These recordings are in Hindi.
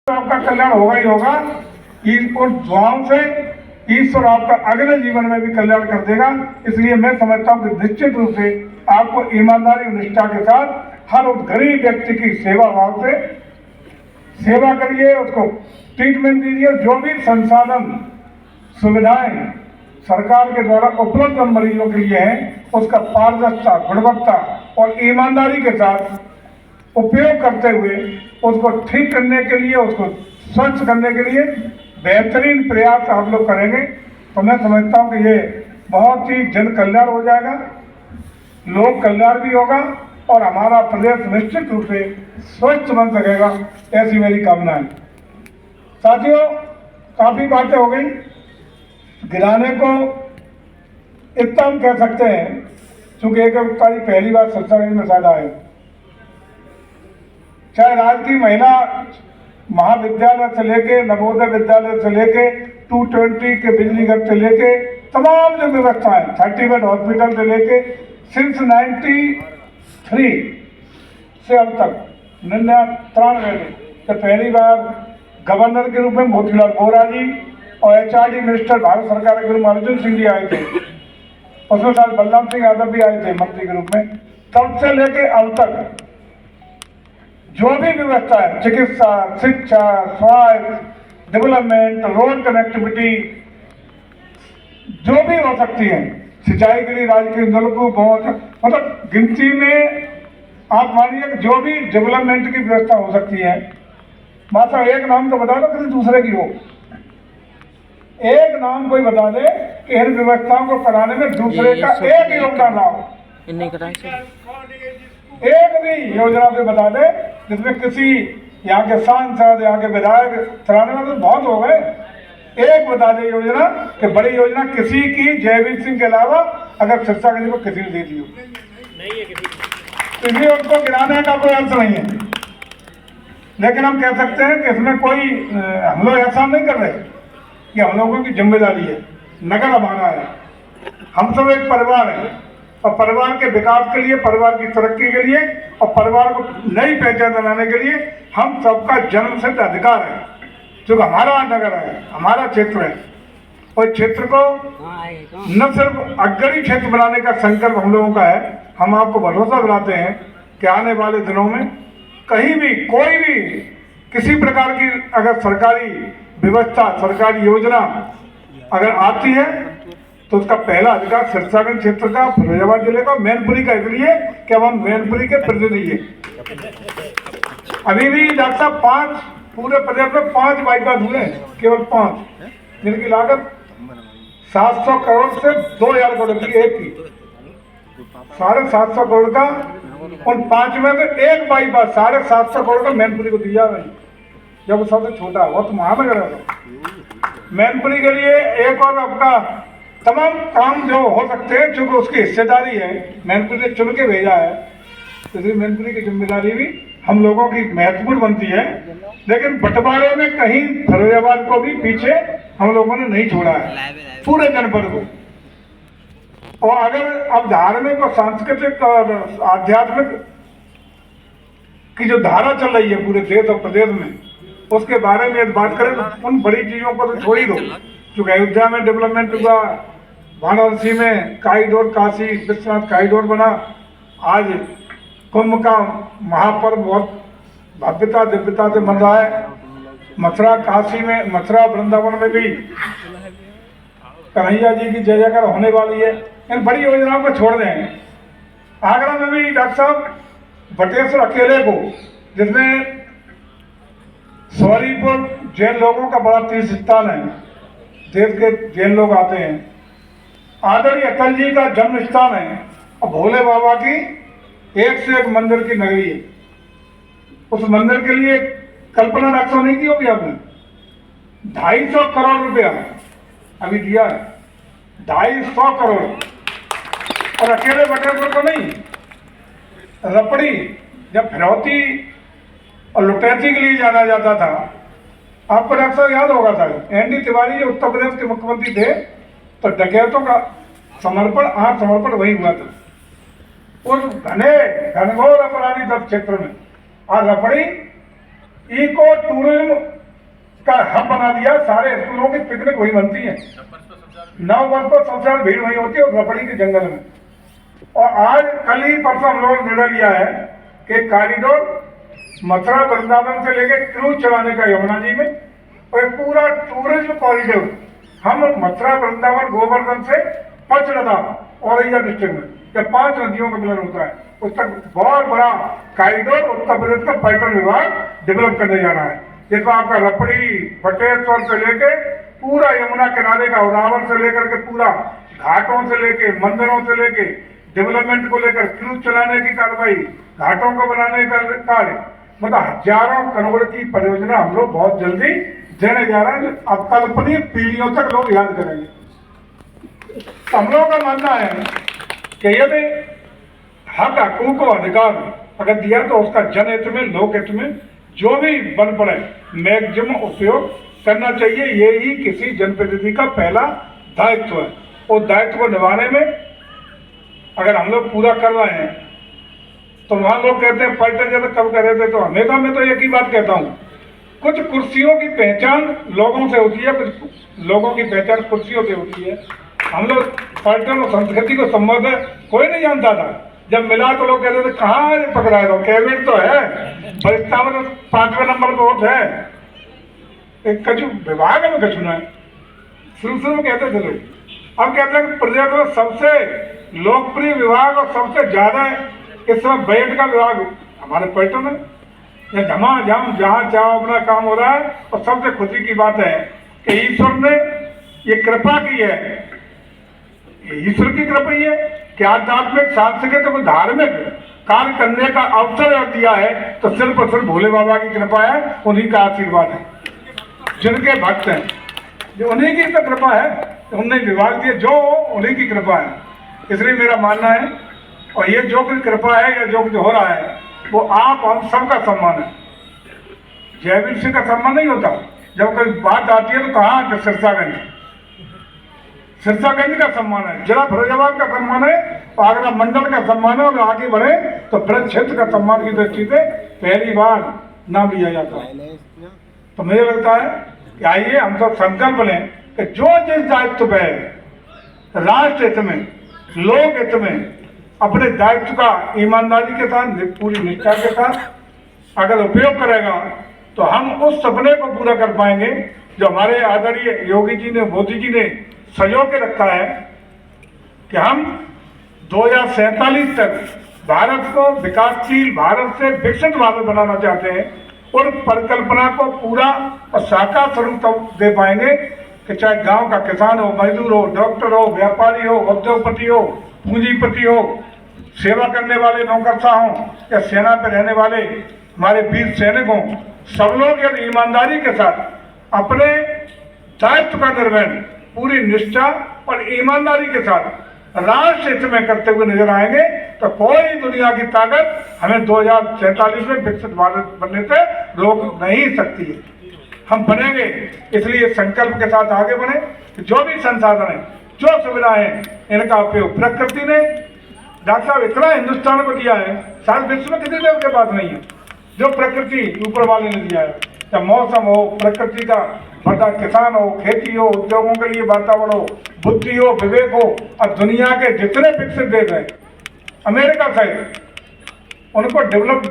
आपका कल्याण होगा ही होगा। उन दुआओं से ईश्वर आपका अगले जीवन में भी कल्याण कर देगा। इसलिए मैं समझता हूँ कि निश्चित रूप से आपको ईमानदारी और निष्ठा के साथ हर उस गरीब व्यक्ति की सेवा भाव से सेवा करिए, उसको ट्रीटमेंट दीजिए। जो भी संसाधन सुविधाएं सरकार के द्वारा उपलब्ध मरीजों के लिए है, उसका पारदर्शिता, गुणवत्ता और ईमानदारी के साथ उपयोग करते हुए उसको ठीक करने के लिए, उसको स्वच्छ करने के लिए बेहतरीन प्रयास आप लोग करेंगे तो मैं समझता हूँ कि ये बहुत ही जन कल्याण हो जाएगा, लोक कल्याण भी होगा और हमारा प्रदेश निश्चित रूप से स्वच्छ बन सकेगा, ऐसी मेरी कामना है। साथियों, काफ़ी बातें हो गई। गिराने को इतना हम कह सकते हैं, चूँकि एक तारीख पहली बार सत्संग में शायद आए, चाहे राजकीय महिला महाविद्यालय से लेके, नवोदय विद्यालय से लेके, 220 के बिजली घर से लेके तमाम जो व्यवस्थाएं, 30 बेड हॉस्पिटल से लेके सिंस 93 से अब तक 93 में तो पहली बार गवर्नर के रूप में मोतीलाल वोरा जी और HRD मिनिस्टर भारत सरकार के रूप में अर्जुन सिंह जी आए थे। उसमें साथ बलराम सिंह यादव भी आए थे मंत्री के रूप में। तब से लेके अब तक जो भी व्यवस्था है, चिकित्सा, शिक्षा, स्वास्थ्य, डेवलपमेंट, रोड कनेक्टिविटी, जो भी हो सकती है, सिंचाई के लिए राजकीय नलकूप, बहुत मतलब गिनती में आप मानिए जो भी डेवलपमेंट की व्यवस्था हो सकती है। माता एक नाम तो बता दो, किसी दूसरे की हो, एक नाम कोई बता दे कि इन व्यवस्थाओं को कराने में दूसरे का एक योगदान रहा हो। एक भी योजना पे बता दे जिसमें किसी यहाँ के सांसद, यहाँ के विधायक चलाने में तो बहुत हो गए, एक बता दे योजना कि बड़ी योजना किसी की जयवीर सिंह के अलावा अगर शिक्षा किसी को किसी ने दे दी हो, इसलिए उनको गिराने का कोई अर्थ नहीं है। लेकिन हम कह सकते हैं कि इसमें कोई हम लोग ऐसा नहीं कर रहे कि हम लोगों की जिम्मेदारी है, नगर हमारा है, हम सब एक परिवार है और परिवार के विकास के लिए, परिवार की तरक्की के लिए और परिवार को नई पहचान बनाने के लिए हम सबका जन्मसिद्ध अधिकार है। जो हमारा नगर है, हमारा क्षेत्र है, और क्षेत्र को न सिर्फ अग्रणी क्षेत्र बनाने का संकल्प हम लोगों का है। हम आपको भरोसा दिलाते हैं कि आने वाले दिनों में कहीं भी कोई भी किसी प्रकार की अगर सरकारी व्यवस्था, सरकारी योजना अगर आती है तो उसका पहला अधिकार सिरसागंज क्षेत्र का, फिरोजाबाद जिले का, मैनपुरी का, इसलिए कि अब हम मैनपुरी के प्रतिनिधि हैं। अभी भी डॉक्टर साहब 5 पूरे प्रदेश में 5 बाईपास हुए, केवल 5, जिनकी लागत 700 करोड़ से 2000 करोड़ की, एक की 750 करोड़ का। उन 5 में से एक बाईपास 750 करोड़ का मैनपुरी को दिया नहीं, जब सबसे छोटा है वो तो महानगर है। मैनपुरी के लिए एक और आपका तमाम काम जो हो सकते हैं, चूँकि उसकी हिस्सेदारी है, मैनपुरी ने चुन के भेजा है, इसलिए मैनपुरी की जिम्मेदारी भी हम लोगों की महत्वपूर्ण बनती है। लेकिन बंटवारे में कहीं फिरोजाबाद को भी पीछे हम लोगों ने नहीं छोड़ा है, पूरे जनपद को। और अगर अब धार्मिक और सांस्कृतिक और आध्यात्मिक की जो धारा चल रही है पूरे देश और प्रदेश में, उसके बारे में बात करें तो उन बड़ी चीज़ों को तो छोड़ ही दो। चूँकि अयोध्या में डेवलपमेंट हुआ, वाराणसी में कॉरिडोर, काशी विश्वनाथ कॉरिडोर बना, आज कुंभ का महापर्व बहुत भव्यता दिव्यता से मन रहा है। मथुरा, काशी में, मथुरा वृंदावन में भी कन्हैया जी की जय जयकार होने वाली है। इन बड़ी योजनाओं को छोड़ दें। आगरा में भी डॉक्टर साहब बटेश्वर अकेले को, जिसमें सौरीपुर जैन लोगों का बड़ा तीर्थ स्थान है, देश के जैन लोग आते हैं, आदरणीय अटल जी का जन्म स्थान है और भोले बाबा की एक से एक मंदिर की नगरी है। उस मंदिर के लिए कल्पना डॉक्टर नहीं की होगी आपने, 250 करोड़ रुपया अभी दिया है, 250 करोड़। और अकेले बटेश्वर को नहीं, रपड़ी जब फिरौती और लुटैती के लिए जाना जाता था, आपको डॉक्टर साहब याद होगा सर, ND तिवारी जो उत्तर प्रदेश के मुख्यमंत्री थे, तो डकैतों का समर्पण, आत्मसमर्पण वही हुआ था उस घनघोर अपराधी क्षेत्र में। और रपड़ी इको टूरिज्म का हब बना दिया। सारे स्कूलों की पिकनिक वही बनती है, 9 वर्ष पर सबसे ज्यादा भीड़ वही होती है रपड़ी के जंगल में। और आज कल ही परसों हम लोगों ने निर्णय लिया है कि कॉरिडोर मथुरा वृंदावन से लेकर क्रूज चलाने का यमुना जी में, और पूरा टूरिज्म कॉरिडोर हम मथुरा वृंदावन गोवर्धन से पंचनदा औरैया डिस्ट्रिक्ट में, ये 5 नदियों का मिलन होता है, उस तक बहुत बड़ा कॉरिडोर उत्तर प्रदेश का पर्यटन विभाग डेवलप करने जा रहा है, जिसमें आपका रपड़ी बटेश्वर से लेके पूरा यमुना किनारे का उदाहरण से लेकर के पूरा घाटों से लेके मंदिरों से लेके डेवलपमेंट को लेकर क्रूज चलाने की कार्रवाई, घाटों को बनाने का कार्य, मतलब हजारों करोड़ की परियोजना हम लोग बहुत जल्दी देने जा रहे हैं। अकल्पनीय पीढ़ियों तक लोग याद करेंगे। हम लोगों का मानना है कि यदि हक हकूक और अधिकार अगर दिया तो उसका जनहित में लोकहित में जो भी बन पड़े मैक्सिमम उपयोग करना चाहिए। ये ही किसी जनप्रतिनिधि का पहला दायित्व है। उस दायित्व को निभाने में अगर हम लोग पूरा कर रहे हैं तो वहां लोग कहते हैं पर्यटन जब कब कर रहे थे, तो हमेशा मैं तो एक ही बात कहता हूँ, कुछ कुर्सियों की पहचान लोगों से होती है, कुछ लोगों की पहचान कुर्सियों से होती है। हम लोग पर्यटन और संस्कृति को संबंध कोई नहीं जानता था, जब मिला तो लोग कहते थे कहाँ पकड़ा है, कैबिनेट तो है, बरिस्ता में तो 5वें नंबर पर वोट है, एक कछु विभाग में कछु ना है। शुरू में कहते थे लोग, अब कहते हैं प्रदेश में सबसे लोकप्रिय विभाग और सबसे ज्यादा इस समय बजट का विभाग हमारे पर्यटन है। झमाझम जहाँ चाहो अपना काम हो रहा है। और सबसे खुशी की बात है कि ईश्वर ने ये कृपा की है, ईश्वर की कृपा ही है कि आध्यात्मिक सांस्कृतिक और धार्मिक कार्य करने का अवसर दिया है, तो सिर्फ और सिर्फ भोले बाबा की कृपा है, उन्हीं का आशीर्वाद है। जिनके भक्त हैं जो उन्हीं की तो कृपा है, उन्हें विभाग दिए जो उन्हीं की कृपा है। इसलिए मेरा मानना है, और ये जो कुछ कृपा है या जो कुछ हो रहा है वो आप हम सबका सम्मान है। जयवीर सिंह का सम्मान नहीं होता, जब कोई बात आती है तो कहाँ कि सिरसागंज का सम्मान है, जिला फिरोजाबाद का सम्मान है, आगरा मंडल का सम्मान है, और आगे बढ़े तो ब्रज क्षेत्र का सम्मान की दृष्टि से पहली बार नाम लिया जाता है। तो मुझे लगता है कि आइए हम सब संकल्प लें कि जो जिस दायित्व पे राष्ट्र हित में लोक हित में अपने दायित्व का ईमानदारी के साथ पूरी निष्ठा के साथ अगर उपयोग करेगा तो हम उस सपने को पूरा कर पाएंगे जो हमारे आदरणीय योगी जी ने, मोदी जी ने सजो के रखा है कि हम 2047 तक भारत को विकासशील भारत से विकसित भारत बनाना चाहते हैं। और परिकल्पना को पूरा और साकार स्वरूप दे पाएंगे कि चाहे गांव का किसान हो, मजदूर हो, डॉक्टर हो, व्यापारी हो, उद्योगपति हो, पूंजीपति हो, सेवा करने वाले नौकरशाह हों या सेना पे रहने वाले हमारे वीर सैनिक हों, सब लोग यदि ईमानदारी के साथ अपने दायित्व का निर्वहन पूरी निष्ठा और ईमानदारी के साथ राष्ट्र हित में करते हुए नजर आएंगे तो कोई दुनिया की ताकत हमें 2047 में विकसित भारत बनने से रोक नहीं सकती है। हम बनेंगे, इसलिए संकल्प के साथ आगे बढ़े कि जो भी संसाधन है, जो सुविधाएं हैं, इनका उपयोग प्रकृति ने डॉक्टर साहब इतना हिंदुस्तान को दिया है, सारे विश्व में किसी देश के पास नहीं है जो प्रकृति ऊपर वाले ने दिया है। चाहे मौसम हो, प्रकृति का बड़ा किसान हो, खेती हो, उद्योगों के लिए वातावरण हो, बुद्धि हो, विवेक हो, और दुनिया के जितने विकसित देश हैं अमेरिका से, उनको डेवलप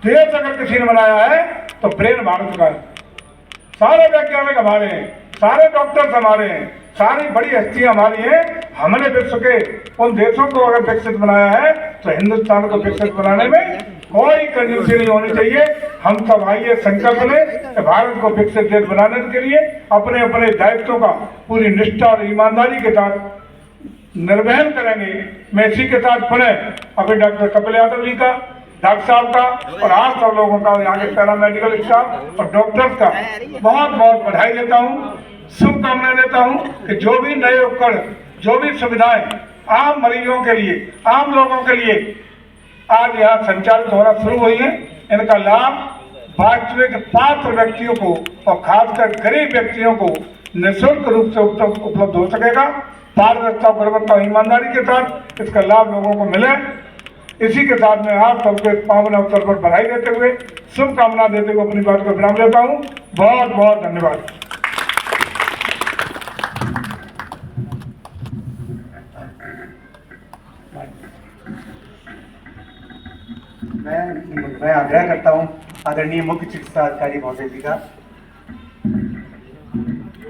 देश अगर किसी ने बनाया है तो ब्रेन भारत का है। सारे वैज्ञानिक हमारे हैं, सारे डॉक्टर्स हमारे हैं, सारी बड़ी हस्तियां हमारी हैं। हमने विश्व के उन देशों को अगर विकसित बनाया है तो हिंदुस्तान को विकसित बनाने में कोई कंजूसी नहीं होनी चाहिए। हम सब आइए संकल्प लें कि भारत को विकसित देश बनाने के लिए अपने अपने दायित्वों का पूरी निष्ठा और ईमानदारी के साथ निर्वहन करेंगे। मैं इसी के साथ पुनः अभी डॉक्टर कपिल यादव जी का, डॉक्टर साहब का और आप सब लोगों का, यहाँ के पैरामेडिकल स्टाफ और डॉक्टर्स का बहुत बहुत बधाई देता हूँ, शुभकामनाएं देता हूँ कि जो भी नए उपकरण, जो भी सुविधाएं आम मरीजों के लिए, आम लोगों के लिए आज यहाँ संचालित होना शुरू हुई है, इनका लाभ वास्तविक पात्र व्यक्तियों को और खासकर गरीब व्यक्तियों को निःशुल्क रूप से उपलब्ध हो सकेगा। पारदर्शिता, गुणवत्ता और ईमानदारी के साथ इसका लाभ लोगों को मिले। इसी के साथ में आप सबके पावन अवसर पर बधाई देते हुए शुभकामना देते हुए अपनी बात को विराम देता हूँ। बहुत बहुत धन्यवाद। मैं आग्रह करता हूँ आदरणीय मुख्य चिकित्सा अधिकारी महोदय जी का